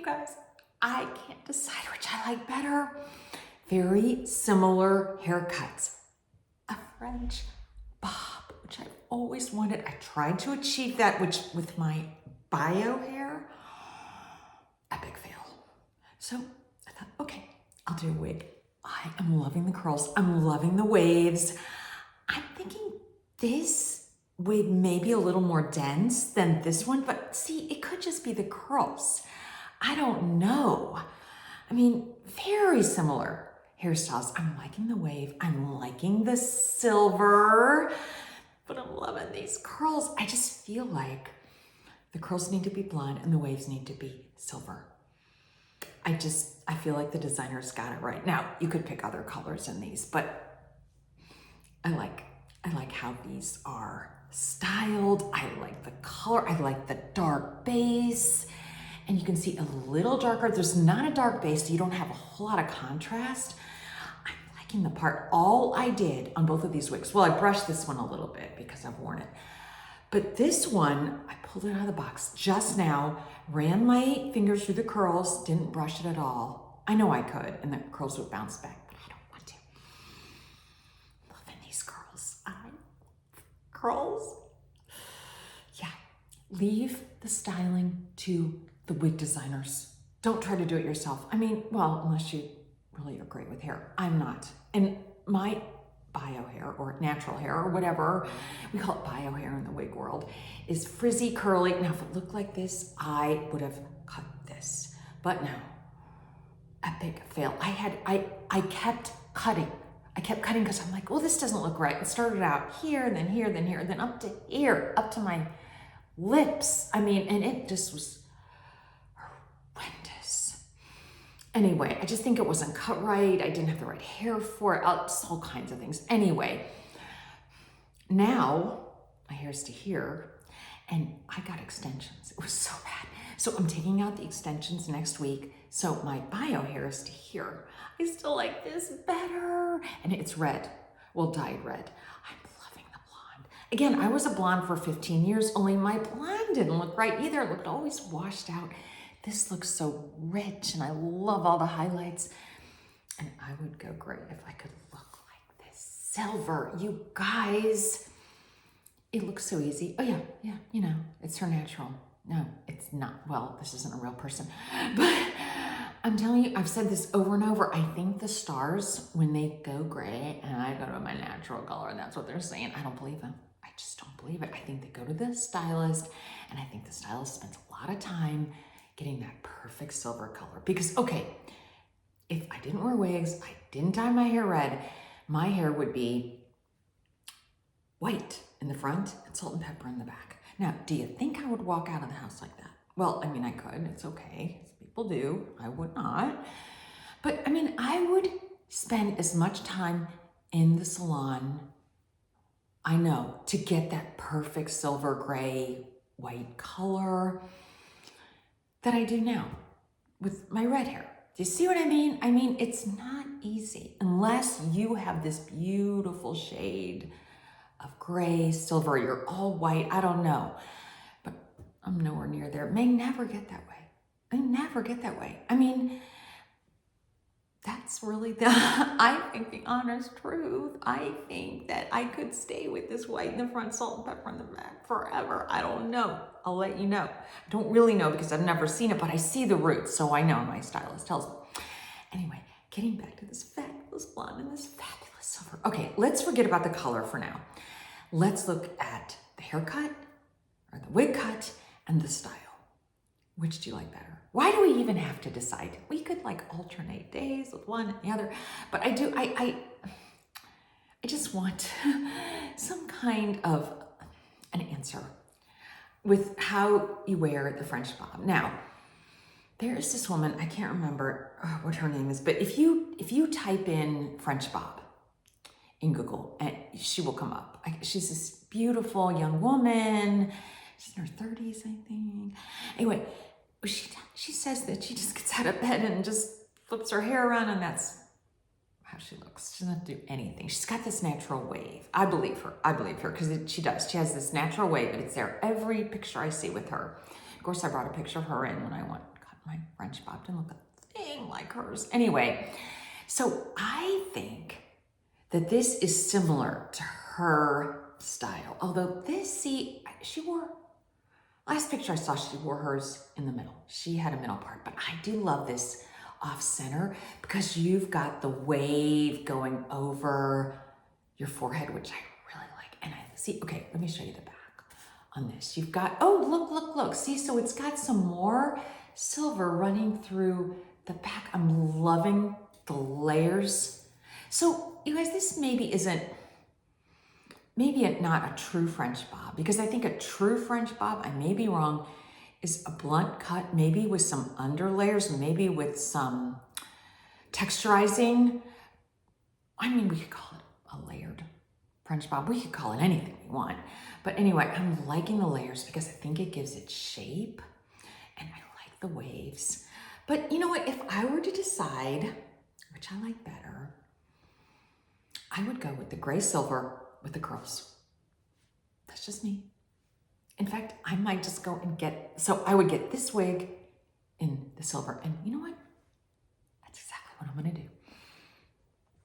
You guys, I can't decide which I like better. Very similar haircuts. A French bob, which I've always wanted. I tried to achieve that, which with my bio hair, epic fail. So I thought, okay, I'll do a wig. I am loving the curls. I'm loving the waves. I'm thinking this wig may be a little more dense than this one, but see, it could just be the curls. I don't know. I mean, very similar hairstyles. I'm liking the wave. I'm liking the silver, but I'm loving these curls. I just feel like the curls need to be blonde and the waves need to be silver. I feel like the designer's got it right. Now, you could pick other colors in these, but I like how these are styled. I like the color. I like the dark base. And you can see a little darker. There's not a dark base, so you don't have a whole lot of contrast. I'm liking the part. All I did on both of these wigs, well, I brushed this one a little bit because I've worn it. But this one, I pulled it out of the box just now, ran my fingers through the curls, didn't brush it at all. I know I could, and the curls would bounce back, but I don't want to. Loving these curls. Curls? Yeah, leave the styling to the wig designers. Don't try to do it yourself. I mean, well, unless you really are great with hair. I'm not. And my bio hair or natural hair or whatever, we call it bio hair in the wig world, is frizzy, curly. Now, if it looked like this, I would have cut this. But no, epic fail. I kept cutting. I kept cutting because I'm like, well, this doesn't look right. It started out here, and then here, then here, then up to here, up to my lips. I mean, and it just was horrendous. Anyway, I just think it wasn't cut right. I didn't have the right hair for it. Just all kinds of things. Anyway, now my hair's to here, and I got extensions. It was so bad. So I'm taking out the extensions next week. So my bio hair is to here. I still like this better. And it's red. Well, dyed red. I'm loving the blonde. Again, I was a blonde for 15 years, only my blonde didn't look right either. It looked always washed out. This looks so rich, and I love all the highlights. And I would go great if I could look like this silver. You guys, it looks so easy. Oh yeah, you know, it's her natural. No, it's not. Well, this isn't a real person. But I'm telling you, I've said this over and over. I think the stars, when they go gray and I go to my natural color, and that's what they're saying, I don't believe them. I just don't believe it. I think they go to the stylist, and I think the stylist spends a lot of time getting that perfect silver color. Because, okay, if I didn't wear wigs, I didn't dye my hair red, my hair would be white in the front and salt and pepper in the back. Now, do you think I would walk out of the house like that? Well, I mean, I could. It's okay. People do. I would not. But, I mean, I would spend as much time in the salon, I know, to get that perfect silver gray white color that I do now with my red hair. Do you see what I mean? I mean, it's not easy unless you have this beautiful shade of gray, silver, you're all white, I don't know. But I'm nowhere near there. May never get that way. I never get that way. I mean, that's really I think the honest truth. I think that I could stay with this white in the front, salt and pepper in the back forever. I don't know. I'll let you know. I don't really know because I've never seen it, but I see the roots, so I know. My stylist tells me. Anyway, getting back to this fabulous blonde and this fabulous silver. Okay, let's forget about the color for now. Let's look at the haircut, or the wig cut, and the style. Which do you like better? Why do we even have to decide? We could like alternate days with one and the other, but I just want some kind of an answer with how you wear the French bob. Now, there is this woman, I can't remember what her name is, but if you type in French bob in Google, and she will come up. She's this beautiful young woman. She's in her 30s, I think. Anyway, she says that she just gets out of bed and just flips her hair around, and that's how she looks. She doesn't do anything. She's got this natural wave. I believe her because she does. She has this natural wave, and it's there every picture I see with her. Of course, I brought a picture of her in when I went, got my French bob didn't look a thing like hers. Anyway, so I think that this is similar to her style. Although this, see, she wore, last picture I saw, she wore hers in the middle. She had a middle part, but I do love this off center because you've got the wave going over your forehead, which I really like. And I see, okay, let me show you the back on this. You've got, oh, look. See, so it's got some more silver running through the back. I'm loving the layers. So you guys, this maybe isn't, not a true French bob, because I think a true French bob, I may be wrong, is a blunt cut, maybe with some underlayers, maybe with some texturizing. I mean, we could call it a layered French bob. We could call it anything we want. But anyway, I'm liking the layers because I think it gives it shape, and I like the waves. But you know what? If I were to decide which I like better, I would go with the gray silver with the curls. That's just me. In fact, I might just go and so I would get this wig in the silver. And you know what? That's exactly what I'm gonna do.